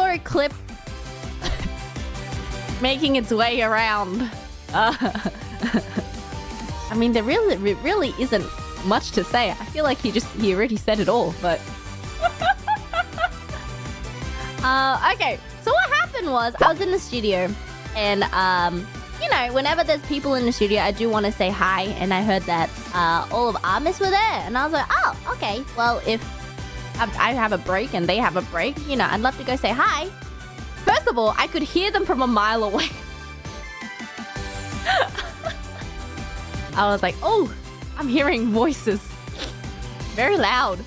saw a clip making its way around. I mean, there really isn't much to say. I feel like he already said it all, but... okay, so what happened was, I was in the studio, and, you know, whenever there's people in the studio, I do want to say hi, and I heard that all of Armis were there, and I was like, oh, okay, well, if I have a break and they have a break, you know, I'd love to go say hi. First of all, I could hear them from a mile away. I was like, oh, I'm hearing voices. Very loud.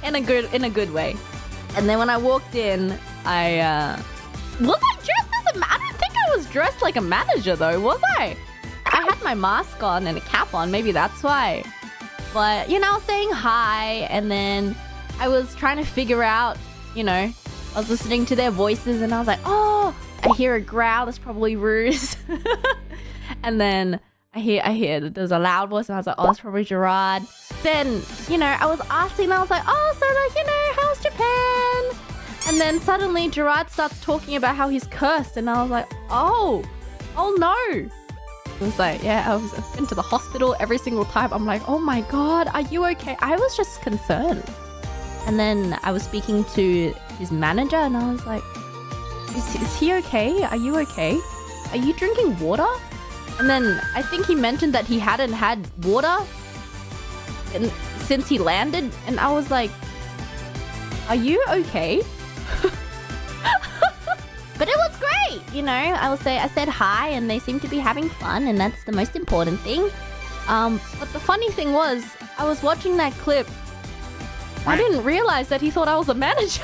in a good way. And then when I walked in, was I dressed as I don't think I was dressed like a manager though, was I? I had my mask on and a cap on, maybe that's why. But, you know, I was saying hi, and then I was trying to figure out, you know, I was listening to their voices, and I was like, oh, I hear a growl, that's probably Ruse. And then I hear that there's a loud voice, and I was like, oh, that's probably Jurard. Then, you know, I was asking, I was like, oh, so like, you know, how's Japan? And then suddenly Jurard starts talking about how he's cursed, and I was like, oh no. It was like, yeah, I've been to the hospital every single time. I'm like, oh my god, are you okay? I was just concerned. And then I was speaking to his manager, and I was like, is he okay? Are you okay? Are you drinking water? And then I think he mentioned that he hadn't had water since he landed, and I was like, are you okay? But it was great, you know. I said hi, and they seemed to be having fun, and that's the most important thing. But the funny thing was, I was watching that clip. I didn't realize that he thought I was a manager.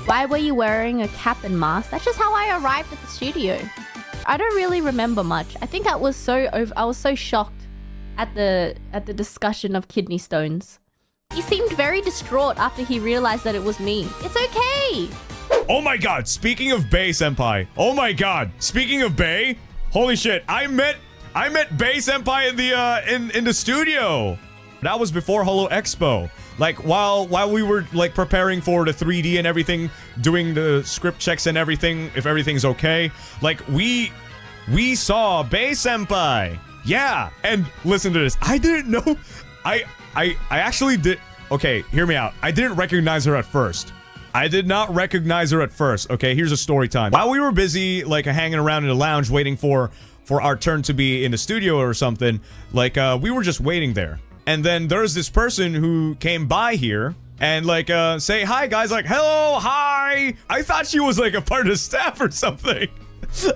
Why were you wearing a cap and mask? That's just how I arrived at the studio. I don't really remember much. I think I was so shocked at the discussion of kidney stones. He seemed very distraught after he realized that it was me. It's okay. Oh my god, speaking of Bae Senpai. Oh my god, speaking of Bae, holy shit, I met Bae Senpai in the studio. That was before Holo Expo. Like while we were like preparing for the 3D and everything, doing the script checks and everything, if everything's okay, like we saw Bae Senpai. Yeah, and listen to this. I didn't know. I actually did. Okay, hear me out. I didn't recognize her at first. I did not recognize her at first. Okay, here's a story time. While we were busy, like, hanging around in the lounge waiting for our turn to be in the studio or something, like, we were just waiting there. And then there's this person who came by here and, like, say, hi, guys. Like, hello, hi. I thought she was, like, a part of the staff or something.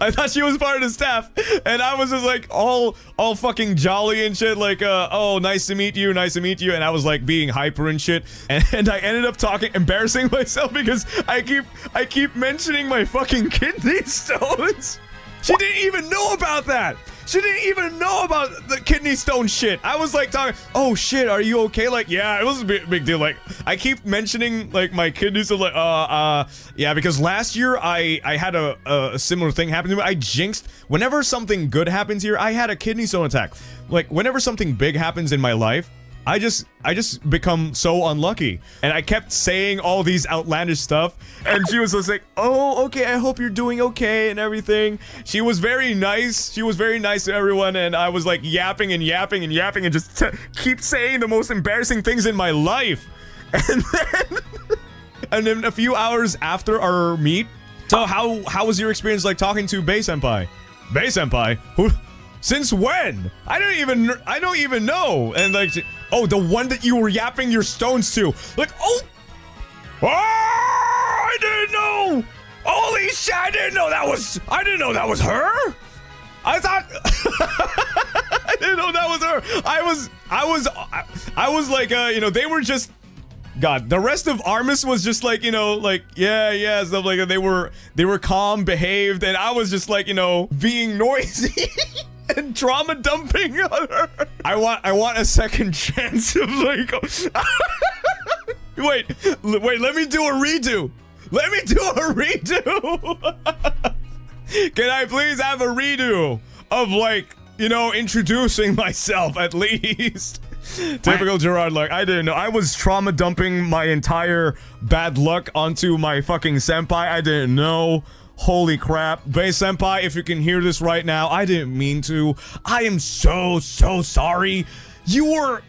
I thought she was part of the staff, and I was just like all fucking jolly and shit, like oh, nice to meet you, and I was like being hyper and shit, and I ended up embarrassing myself because I keep mentioning my fucking kidney stones. She didn't even know about that. She didn't even know about the kidney stone shit. I was like talking, oh shit, are you okay? Like, yeah, it was a big deal. Like, I keep mentioning like my kidney stone, like, yeah, because last year I had a similar thing happen to me. I jinxed. Whenever something good happens here, I had a kidney stone attack. Like, whenever something big happens in my life, I just become so unlucky. And I kept saying all these outlandish stuff, and she was just like, oh, okay, I hope you're doing okay and everything. She was very nice. She was very nice to everyone, and I was like yapping and just keep saying the most embarrassing things in my life. And then a few hours after our meet, so how was your experience like talking to Bae Senpai? Bae Senpai? Who? Since when? I don't even know. And like, oh, the one that you were yapping your stones to. Like, oh, I didn't know. Holy shit, I didn't know that was her. I thought, I didn't know that was her. I was like, you know, they were just, God, the rest of Armis was just like, you know, like, yeah, stuff like that. They were calm, behaved, and I was just like, you know, being noisy. And trauma dumping on her. I want a second chance of like wait, let me do a redo. Can I please have a redo of like, you know, introducing myself at least? Typical Jurard luck. I didn't know. I was trauma dumping my entire bad luck onto my fucking senpai. I didn't know. Holy crap. Bae senpai, if you can hear this right now, I didn't mean to. I am so sorry. You were...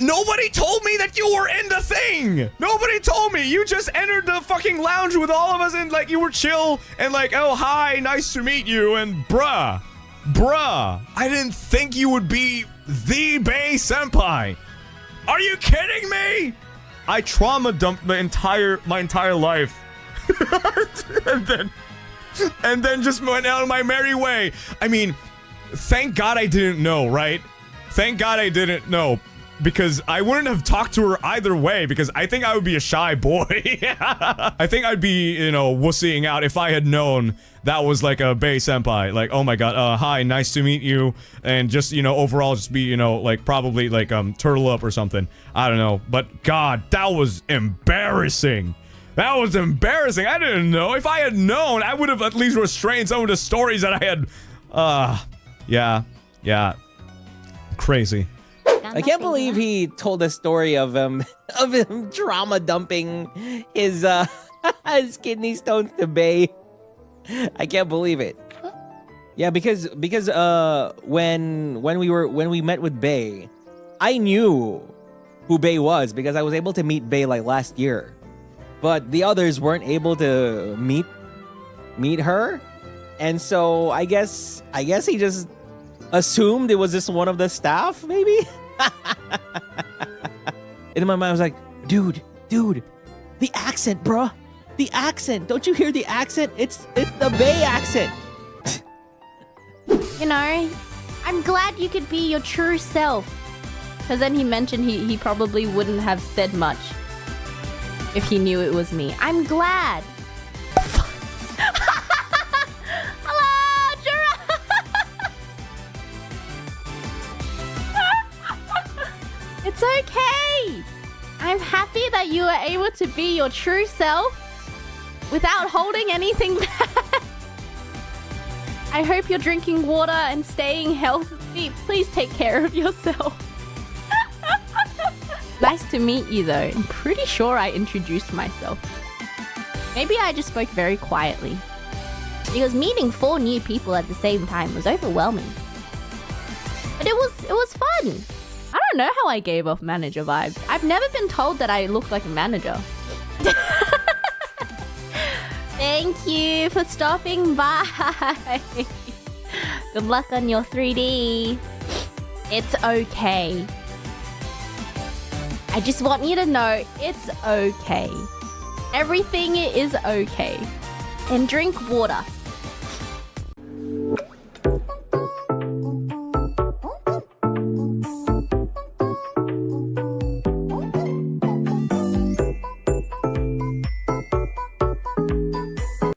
Nobody told me that you were in the thing! Nobody told me! You just entered the fucking lounge with all of us and like you were chill and like, oh hi, nice to meet you, and bruh, I didn't think you would be the Bae senpai! Are you kidding me? I trauma dumped my entire life. and then just went out of my merry way. I mean, thank God I didn't know, right? Thank God I didn't know. Because I wouldn't have talked to her either way, because I think I would be a shy boy. I think I'd be, you know, wussying out if I had known that was like a Bae senpai. Like, oh my god, hi, nice to meet you. And just, you know, overall just be, you know, like probably like, turtle up or something. I don't know. But god, that was embarrassing. That was embarrassing. I didn't know. If I had known, I would have at least restrained some of the stories that I had. Yeah. Crazy. I can't believe he told a story of him trauma dumping his his kidney stones to Bae. I can't believe it. Yeah, because when we met with Bae, I knew who Bae was because I was able to meet Bae like last year. But the others weren't able to meet her. And so I guess he just assumed it was just one of the staff, maybe? In my mind, I was like, dude, the accent, bruh. The accent. Don't you hear the accent? It's the Bae accent. You know, I'm glad you could be your true self. Because then he mentioned he probably wouldn't have said much if he knew it was me. I'm glad. It's okay. I'm happy that you were able to be your true self without holding anything back. I hope you're drinking water and staying healthy. Please take care of yourself. Nice to meet you, though. I'm pretty sure I introduced myself. Maybe I just spoke very quietly. Because meeting 4 new people at the same time was overwhelming. But it was fun. I don't know how I gave off manager vibes. I've never been told that I look like a manager. Thank you for stopping by. Good luck on your 3D. It's okay. I just want you to know it's okay. Everything is okay. And drink water.